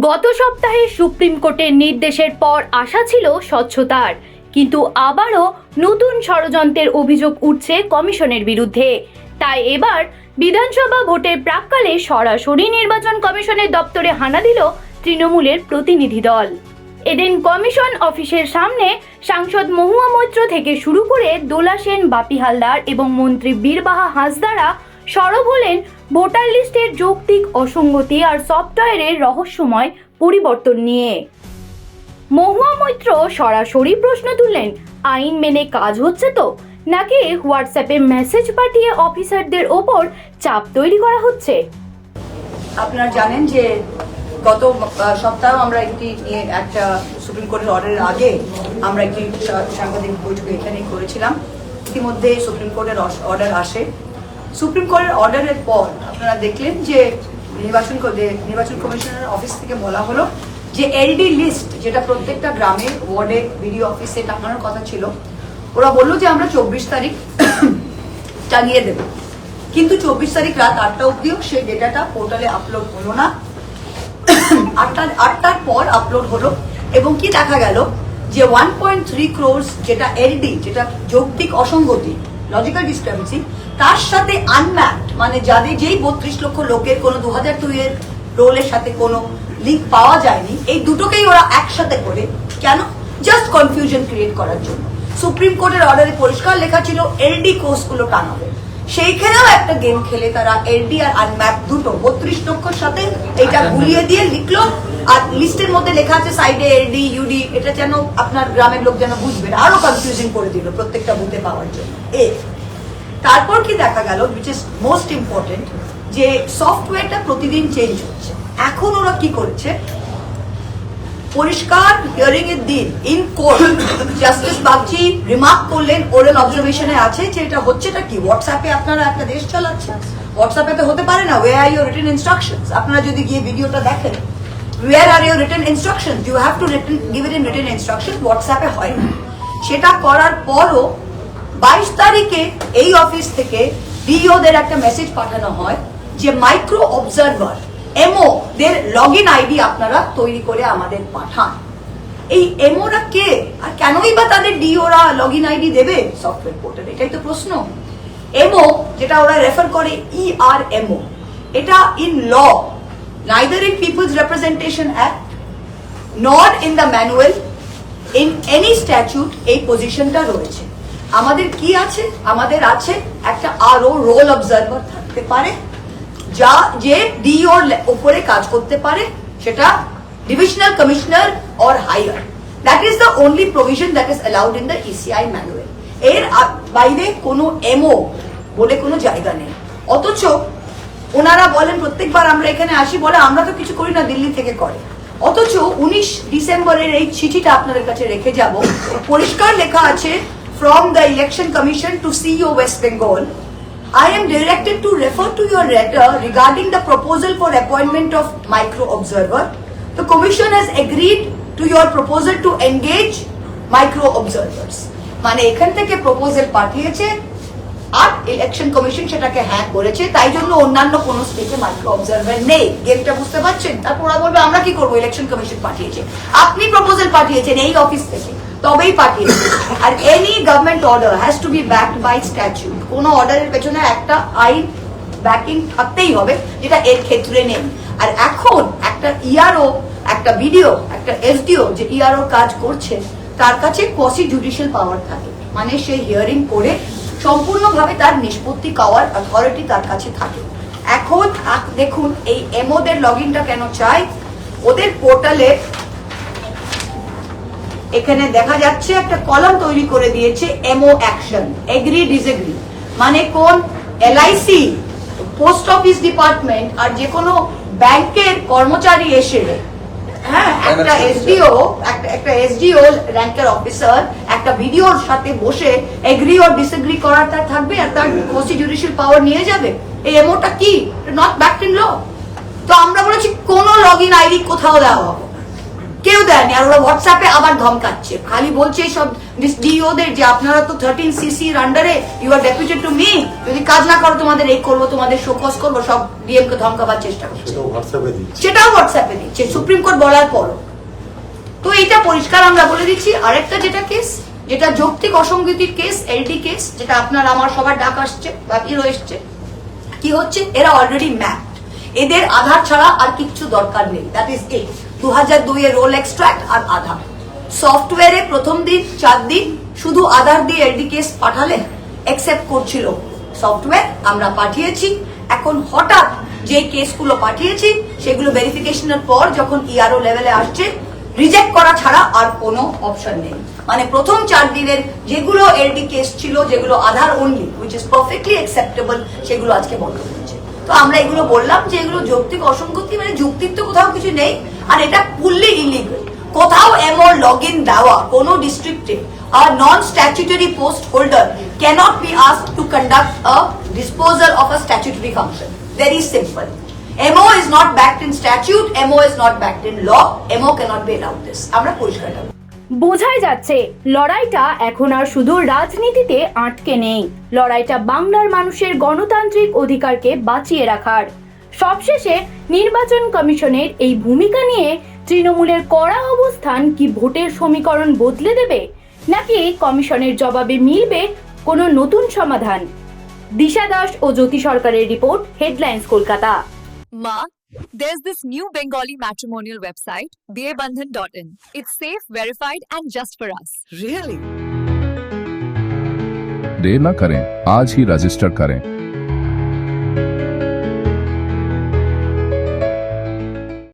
গত সপ্তাহে সুপ্রিম কোর্টের নির্দেশের পর আশা ছিল স্বচ্ছতার, কিন্তু আবারও নতুন ষড়যন্ত্রের অভিযোগ উঠছে কমিশনের বিরুদ্ধে। তাই এবার বিধানসভা ভোটের প্রাক্কালে সরাসরি নির্বাচন কমিশনের দপ্তরে হানা দিল তৃণমূলের প্রতিনিধি দল। এদিন কমিশন অফিসের সামনে সাংসদ মহুয়া মৈত্র থেকে শুরু করে দোলা সেন, বাপি হালদার এবং মন্ত্রী বীরবাহা হাঁসদারা সরব হলেন ভোটার লিস্টের যৌক্তিক অসঙ্গতি আর সফটওয়্যারের রহস্যময় পরিবর্তন নিয়ে। মহুয়া মৈত্র সরাসরি প্রশ্ন তুললেন, আইন মেনে কাজ হচ্ছে তো, নাকি হোয়াটসঅ্যাপে মেসেজ পাঠিয়ে অফিসারদের ওপর চাপ তৈরি করা হচ্ছে? আপনারা জানেন যে গত সপ্তাহ আমরা একটা সুপ্রিম কোর্টের অর্ডারের আগে আমরা একটি সাংবাদিক বৈঠক এখানেই করেছিলাম। ইতিমধ্যে সুপ্রিম কোর্টের অর্ডার আসে। সুপ্রিম কোর্টের অর্ডারের পর আপনারা দেখলেন যে নির্বাচন কমিশনের অফিস থেকে বলা হলো যে এলডি লিস্ট, যেটা প্রত্যেকটা গ্রামে ওয়ার্ডে বিডিও অফিসে টাঙানোর কথা ছিল, ওরা বললো যে আমরা 24 তারিখ টাঙিয়ে দেব। কিন্তু 24 তারিখ রাত 8টা অব্দিও সেই ডেটাটা পোর্টালে আপলোড হলো না। 8টার পর আপলোড হলো এবং কি দেখা গেল যে 1.3 crore যেটা এলডি, যেটা যৌক্তিক অসঙ্গতি, লজিক্যাল ডিসক্রিপেন্সি, তার সাথে আনম্যাপড, মানে যাদের যেই 32 লক্ষ লোকের কোনো 2002 এর রোলের সাথে কোনো লিঙ্ক পাওয়া যায়নি, এই দুটোকেই ওরা একসাথে করে, কেন? জাস্ট কনফিউশন ক্রিয়েট করার জন্য। সুপ্রিম কোর্টের অর্ডারে পরিষ্কার লেখা ছিল এলডি কোর্সগুলো টানাবে, সেইখানেও একটা গেম খেলে তারা এলডি আর আনম্যাপ দুটো 32 লক্ষর সাথে এটা গুলিয়ে দিয়ে লিখলো। আর লিস্টের মধ্যে লেখা আছে সাইডে এলডি ইউডি, এটা যেন আপনার গ্রামের লোক যেন বুঝবে, আরো কনফিউজিং করে দিল প্রত্যেকটা বুথে পাওয়ার জন্য। তারপর কি দেখা গেল, উইচ ইজ মোস্ট ইম্পর্টেন্ট, যে সফটওয়্যারটা প্রতিদিন চেঞ্জ হচ্ছে। এখন ওরা কি করেছে, পরিষ্কার হিয়ারিং এর দিন in court justice Bagchi remark করলেন, ওরাল অবজারভেশনে আছে যে এটা হচ্ছেটা কি, হোয়াটসঅ্যাপে আপনারা একটা দেশ চালাচ্ছেন, হোয়াটসঅ্যাপে তো হতে পারে না। Where are your written instructions? আপনারা যদি গিয়ে ভিডিওটা দেখেন, where are your written instructions, you have to give it in written instruction. হোয়াটসঅ্যাপে হয় না। সেটা করার পরও 22 তারিখে এই অফিস থেকে ডিওদের একটা মেসেজ পাঠানো হয় যে মাইক্রো অবজারভার এমও দের লগ ইন আইডি আপনারা তৈরি করে আমাদের পাঠান। এই এমওরা কে আর কেনই বা তাদের ডিওরা লগ ইন আইডি দেবে সফটওয়্যার পোর্টালে? এটাই তো প্রশ্ন। এমও যেটা ওরা রেফার করে ERMO, এটা in law neither in People's Representation Act nor in the manual in any statute এই পজিশনটা রয়েছে। আমাদের কি আছে? আমাদের আছে একটা আরও রোল অবজারভার থাকতে পারে, যা যে ডিওর উপরে কাজ করতে পারে, সেটা divisional commissioner or higher. That is the only provision that is allowed in the ECI manual. এর বাইরে কোনো এমও বলে কোনো জায়গা নেই। অথচ ওনারা বলেন, প্রত্যেকবার আমরা এখানে আসি বলে আমরা তো কিছু করি না, দিল্লি থেকে করে। অথচ 19 ডিসেম্বরের এই চিঠিটা আপনাদের কাছে রেখে যাব, পরিষ্কার লেখা আছে, from the Election Commission to CEO West Bengal, I am directed to refer to your letter regarding the proposal for appointment of micro observer. The Commission has agreed to your proposal to engage micro observers. মানে এখান থেকে proposal পাঠিয়েছে আর election commission সেটাকে hack করেছে, তাই জন্য অন্যান্য কোনো স্টেটে মাইক্রো অবজারভার নেই। গেমটা বুঝতে পারছেন? তারপর ওরা বলবে আমরা কি করবো, ইলেকশন কমিশন পাঠিয়েছে। আপনি প্রপোজাল পাঠিয়েছেন এই অফিস থেকে, তবেই পাঠিয়েছে। আর any government order has to be backed by statute. কোনো অর্ডারের পেছনে একটা আইন ব্যাকিং থাকতেই হবে, যেটা এর ক্ষেত্রে নেই। আর এখন একটা ইআরও, একটা বিডিও, একটা এসডিও যে ইআরও কাজ করছে, তার কাছে কোয়াসি জুডিশিয়াল পাওয়ার থাকে, মানে সে হিয়ারিং করে সম্পূর্ণভাবে তার নিষ্পত্তি পাওয়ার অথরিটি তার কাছে থাকে। এখন দেখুন এই এমওদের লগ ইনটা কেন চাই, ওদের পোর্টালে এখানে দেখা যাচ্ছে একটা কলাম তৈরি করে দিয়েছে, এমও অ্যাকশন, এগ্রি ডিসএগ্রি। মানে কোন এলআইসি, পোস্ট অফিস ডিপার্টমেন্ট আর যে কোনো ব্যাংকের কর্মচারী এসে, হ্যাঁ, একটা এসডিও র্যাঙ্কের অফিসার একটা ভিডিওর সাথে বসে এগ্রি ও ডিসএগ্রি করার তার থাকবে, আর তার কোয়াসি জুডিশিয়াল পাওয়ার নিয়ে যাবে। এই এমওটা কি নট ব্যাকড ইন ল? তো আমরা বলেছি কোন লগ ইন আইডি কোথাও দেওয়া হবে, কেউ দেয়নি। আর ওরা হোয়াটসঅ্যাপে আবার ধমকাচ্ছে, খালি বলছে সব ডিওদের যে আপনারা তো 13 সিসির আন্ডারে, you are deputed to me, যদি কাজ না করো তোমাদের এই করবো, তোমাদের শোকজ করবো, সব ডিএম কে ধমকাবার চেষ্টা করছে। সেটাও হোয়াটসঅ্যাপে দিচ্ছে সুপ্রিম কোর্ট বলার পরও। তো এইটা পরিষ্কার আমরা বলে দিচ্ছি। আরেকটা যেটা কেস, যেটা যৌক্তিক অসঙ্গতির কেস, এলডি কেস, যেটা আপনার আমার সবার ডাক আসছে বা ইরো এসছে, কি হচ্ছে, এরা অলরেডি ম্যাপড, এদের আধার ছাড়া আর কিচ্ছু দরকার নেই। দ্যাট ইজ 2002 এর রোল এক্সট্রাক্ট আর আধার। সফটওয়্যারে প্রথম দিন 4 দিন শুধু আধার দিয়ে এলডি কেস পাঠালে অ্যাকসেপ্ট করছিল সফটওয়্যার, আমরা পাঠিয়েছি। এখন হঠাৎ যে কেসগুলো পাঠিয়েছি সেগুলো ভেরিফিকেশনের পর যখন ইআরও লেভেলে আসছে, রিজেক্ট করা ছাড়া আর কোনো অপশন নেই। মানে প্রথম 4 দিনের যেগুলো এলডি কেস ছিল, যেগুলো Aadhaar only, which is perfectly acceptable, সেগুলো আজকে বন্ধ হয়েছে। তো আমরা এগুলো বললাম যে এগুলো যৌক্তিক অসঙ্গতি, মানে যুক্তির তো কোথাও কিছু নেই, আর এটা ফুললি ইলিগাল। কোথাও এমন লগ ইন দেওয়া কোনো ডিস্ট্রিক্টে আর non statutory post holder cannot be asked to conduct a disposal of a statutory function. Very simple. MO is not backed in statute, MO is not backed in law, MO cannot be allowed this. আমরা পরিষ্কার করব। বোঝাই যাচ্ছে লড়াইটা এখন আর শুধু রাজনীতিতে আটকে নেই, লড়াইটা বাংলার মানুষের গণতান্ত্রিক অধিকারকে বাঁচিয়ে রাখার। সবশেষে নির্বাচন কমিশনের এই ভূমিকা নিয়ে তৃণমূলের কড়া অবস্থান কি ভোটের সমীকরণ বদলে দেবে, নাকি কমিশনের জবাবে মিলবে কোনো নতুন সমাধান? দিশা দাস ও জ্যোতি সরকারের report, headlines Kolkata. Ma, there's this new Bengali matrimonial website, BABandhan.in. It's safe, verified, and just for us. Really? देर न करें, आज ही रजिस्टर करें।